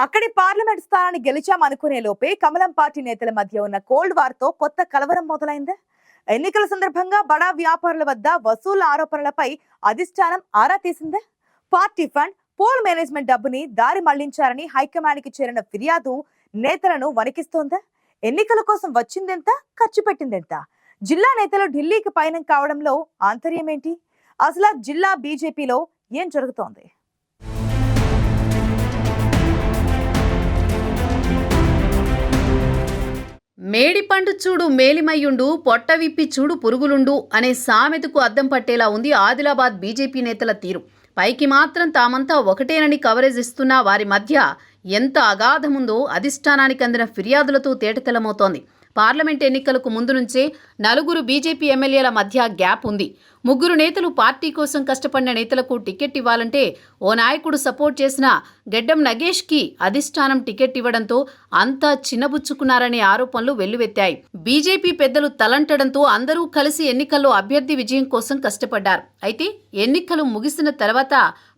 అక్కడి పార్లమెంట్ స్థానాన్ని గెలిచామనుకునే లోపే కమలం పార్టీ నేతల మధ్య ఉన్న కోల్డ్ వార్ తో కొత్త కలవరం మొదలైందా? ఎన్నికల సందర్భంగా బడా వ్యాపారుల వద్ద వసూళ్ల ఆరోపణలపై అధిష్టానం ఆరా తీసిందా? పార్టీ ఫండ్, పోల్ మేనేజ్మెంట్ డబ్బుని దారి మళ్లించారని హైకమాండ్ కి చేరిన ఫిర్యాదు నేతలను వణికిస్తోందా? ఎన్నికల కోసం వచ్చిందెంత, ఖర్చు పెట్టిందెంత? జిల్లా నేతలు ఢిల్లీకి పయనం కావడంలో ఆంతర్యం ఏంటి? అసలు జిల్లా బీజేపీలో ఏం జరుగుతోంది? మేడిపండు చూడు మేలిమయ్యుండు, పొట్ట విప్పి చూడు పురుగులుండు అనే సామెతకు అద్దం పట్టేలా ఉంది ఆదిలాబాద్ బీజేపీ నేతల తీరు. పైకి మాత్రం తామంతా ఒకటేనని కవరేజ్ ఇస్తున్నా వారి మధ్య ఎంత అగాధముందో అధిష్టానానికి అందిన ఫిర్యాదులతో తేటతెల్లమవుతోంది. పార్లమెంట్ ఎన్నికలకు ముందు నుంచే నలుగురు బీజేపీ ఎమ్మెల్యేల మధ్య గ్యాప్ ఉంది. ముగ్గురు నేతలు పార్టీ కోసం కష్టపడిన నేతలకు టికెట్ ఇవ్వాలంటే ఓ నాయకుడు సపోర్ట్ చేసిన గెడ్డం నగేష్కి అధిష్టానం టికెట్ ఇవ్వడంతో అంతా చిన్నబుచ్చుకున్నారనే ఆరోపణలు వెల్లువెత్తాయి. బీజేపీ పెద్దలు తలంటడంతో అందరూ కలిసి ఎన్నికల్లో అభ్యర్థి విజయం కోసం కష్టపడ్డారు. అయితే ఎన్నికలు ముగిసిన తర్వాత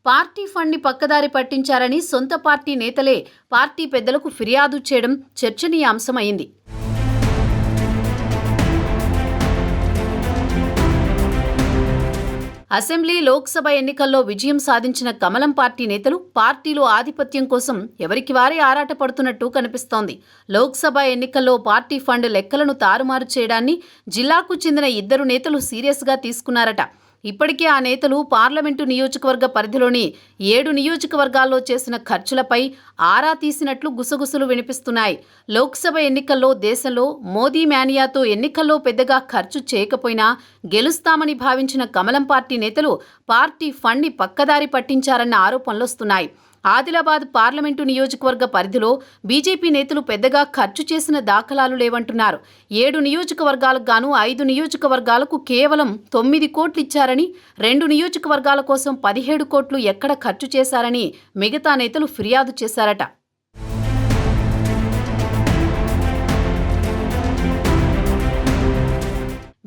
పార్టీ ఫండ్ని పక్కదారి పట్టించారని సొంత పార్టీ నేతలే పార్టీ పెద్దలకు ఫిర్యాదు చేయడం చర్చనీయాంశమైంది. అసెంబ్లీ, లోక్సభ ఎన్నికల్లో విజయం సాధించిన కమలం పార్టీ నేతలు పార్టీలో ఆధిపత్యం కోసం ఎవరికి వారే ఆరాటపడుతున్నట్టు కనిపిస్తోంది. లోక్సభ ఎన్నికల్లో పార్టీ ఫండ్ లెక్కలను తారుమారు చేయడాన్ని జిల్లాకు చెందిన ఇద్దరు నేతలు సీరియస్గా తీసుకున్నారట. ఇప్పటికే ఆ నేతలు పార్లమెంటు నియోజకవర్గ పరిధిలోని 7 నియోజకవర్గాల్లో చేసిన ఖర్చులపై ఆరా తీసినట్లు గుసగుసలు వినిపిస్తున్నాయి. లోక్సభ ఎన్నికల్లో దేశంలో మోదీ మేనియాతో ఎన్నికల్లో పెద్దగా ఖర్చు చేయకపోయినా గెలుస్తామని భావించిన కమలం పార్టీ నేతలు పార్టీ ఫండ్ని పక్కదారి పట్టించారన్న ఆరోపణలొస్తున్నాయి. ఆదిలాబాద్ పార్లమెంటు నియోజకవర్గ పరిధిలో బీజేపీ నేతలు పెద్దగా ఖర్చు చేసిన దాఖలాలు లేవంటున్నారు. 7 నియోజకవర్గాలకు గాను 5 నియోజకవర్గాలకు కేవలం 9 కోట్లు ఇచ్చారని, 2 నియోజకవర్గాల కోసం 17 కోట్లు ఎక్కడ ఖర్చు చేశారని మిగతా నేతలు ఫిర్యాదు చేశారట.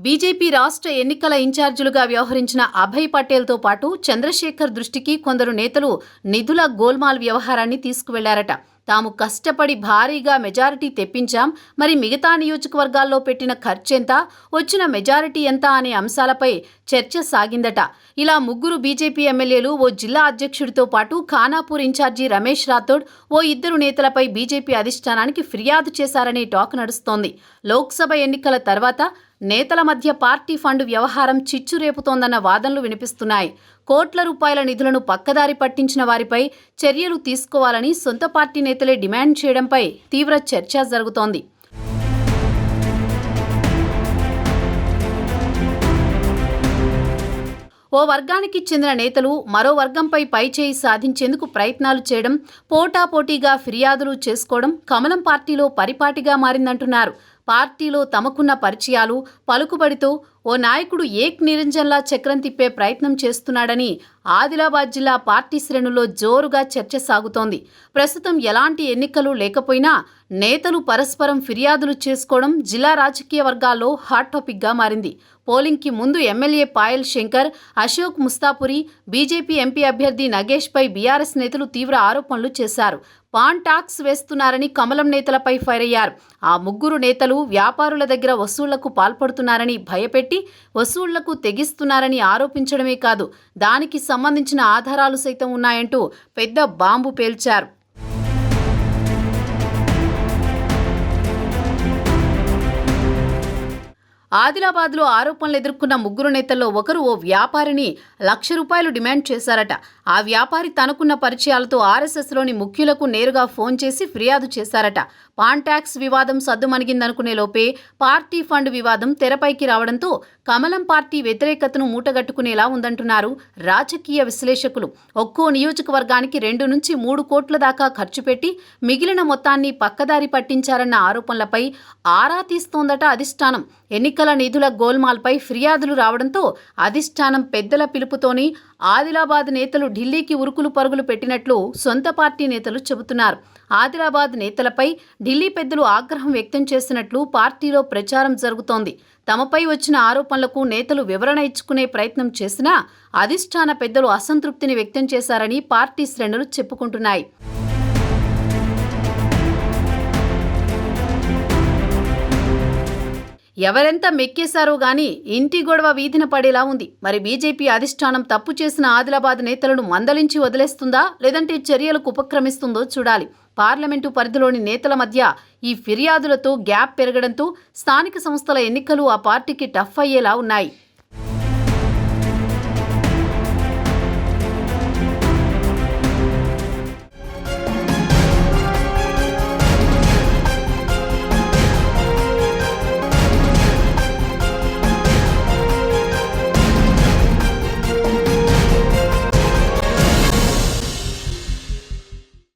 బీజేపీ రాష్ట్ర ఎన్నికల ఇన్ఛార్జీలుగా వ్యవహరించిన అభయ్ పటేల్తో పాటు చంద్రశేఖర్ దృష్టికి కొందరు నేతలు నిధుల గోల్మాల్ వ్యవహారాన్ని తీసుకువెళ్లారట. తాము కష్టపడి భారీగా మెజారిటీ తెప్పించాం, మరి మిగతా నియోజకవర్గాల్లో పెట్టిన ఖర్చెంత, వచ్చిన మెజారిటీ ఎంత అనే అంశాలపై చర్చ సాగిందట. ఇలా ముగ్గురు బీజేపీ ఎమ్మెల్యేలు, ఓ జిల్లా అధ్యక్షుడితో పాటు ఖానాపూర్ ఇన్ఛార్జి రమేష్ రాథోడ్, ఓ ఇద్దరు నేతలపై బీజేపీ అధిష్టానానికి ఫిర్యాదు చేశారనే టాక్ నడుస్తోంది. లోక్సభ ఎన్నికల తర్వాత నేతల మధ్య పార్టీ ఫండ్ వ్యవహారం చిచ్చు రేపుతోందన్న వాదనలు వినిపిస్తున్నాయి. కోట్ల రూపాయల నిధులను పక్కదారి పట్టించిన వారిపై చర్యలు తీసుకోవాలని సొంత పార్టీ నేతలే డిమాండ్ చేయడంపై తీవ్ర చర్చ జరుగుతోంది. ఓ వర్గానికి చెందిన నేతలు మరో వర్గంపై పైచేయి సాధించేందుకు ప్రయత్నాలు చేయడం, పోటాపోటీగా ఫిర్యాదులు చేసుకోవడం కమలం పార్టీలో పరిపాటిగా మారిందంటున్నారు. పార్టీలో తమకున్న పరిచయాలు, పలుకుబడితో ఓ నాయకుడు ఏక్ నిరంజన్లా చక్రం తిప్పే ప్రయత్నం చేస్తున్నాడని ఆదిలాబాద్ జిల్లా పార్టీ శ్రేణుల్లో జోరుగా చర్చ సాగుతోంది. ప్రస్తుతం ఎలాంటి ఎన్నికలు లేకపోయినా నేతలు పరస్పరం ఫిర్యాదులు చేసుకోవడం జిల్లా రాజకీయ వర్గాల్లో హాట్ టాపిక్గా మారింది. పోలింగ్కి ముందు MLA Payal Shankar, Ashok Mustapuri, BJP MP అభ్యర్థి నగేష్పై బీఆర్ఎస్ నేతలు తీవ్ర ఆరోపణలు చేశారు. పాన్ టాక్స్ వేస్తున్నారని కమలం నేతలపై ఫైర్ అయ్యారు. ఆ ముగ్గురు నేతలు వ్యాపారుల దగ్గర వసూళ్లకు పాల్పడుతున్నారని భయపెట్టి వసూళ్లకు తెగిస్తున్నారని ఆరోపించడమే కాదు, దానికి సంబంధించిన ఆధారాలు సైతం ఉన్నాయంటూ పెద్ద బాంబు పేల్చారు. ఆదిలాబాద్లో ఆరోపణలు ఎదుర్కొన్న ముగ్గురు నేతల్లో ఒకరు ఓ వ్యాపారిని ₹1,00,000 డిమాండ్ చేశారట. ఆ వ్యాపారి తనకున్న పరిచయాలతో ఆర్ఎస్ఎస్లోని ముఖ్యులకు నేరుగా ఫోన్ చేసి ఫిర్యాదు చేశారట. పాన్ ట్యాక్స్ వివాదం సద్దుమణిగిందనుకునే లోపే పార్టీ ఫండ్ వివాదం తెరపైకి రావడంతో కమలం పార్టీ వ్యతిరేకతను మూటగట్టుకునేలా ఉందంటున్నారు రాజకీయ విశ్లేషకులు. ఒక్కో నియోజకవర్గానికి 2 నుంచి 3 కోట్ల దాకా ఖర్చు పెట్టి మిగిలిన మొత్తాన్ని పక్కదారి పట్టించారన్న ఆరోపణలపై ఆరా తీస్తోందట అధిష్టానం. ఎన్నికల నిధుల గోల్మాల్పై ఫిర్యాదులు రావడంతో అధిష్టానం పెద్దల పిలుపుతోని ఆదిలాబాద్ నేతలు ఢిల్లీకి ఉరుకులు పరుగులు పెట్టినట్లు సొంత పార్టీ నేతలు చెబుతున్నారు. ఆదిలాబాద్ నేతలపై ఢిల్లీ పెద్దలు ఆగ్రహం వ్యక్తం చేసినట్లు పార్టీలో ప్రచారం జరుగుతోంది. తమపై వచ్చిన ఆరోపణలకు నేతలు వివరణ ఇచ్చుకునే ప్రయత్నం చేసినా అధిష్టాన పెద్దలు అసంతృప్తిని వ్యక్తం చేశారని పార్టీ శ్రేణులు చెప్పుకుంటున్నాయి. ఎవరెంత మెక్కేశారో గానీ ఇంటి గొడవ వీధిన పడేలా ఉంది. మరి బీజేపీ అధిష్టానం తప్పు చేసిన ఆదిలాబాద్ నేతలను మందలించి వదిలేస్తుందా, లేదంటే చర్యలకు ఉపక్రమిస్తుందో చూడాలి. పార్లమెంటు పరిధిలోని నేతల మధ్య ఈ ఫిర్యాదులతో గ్యాప్ పెరగడంతో స్థానిక సంస్థల ఎన్నికలు ఆ పార్టీకి టఫ్ అయ్యేలా ఉన్నాయి.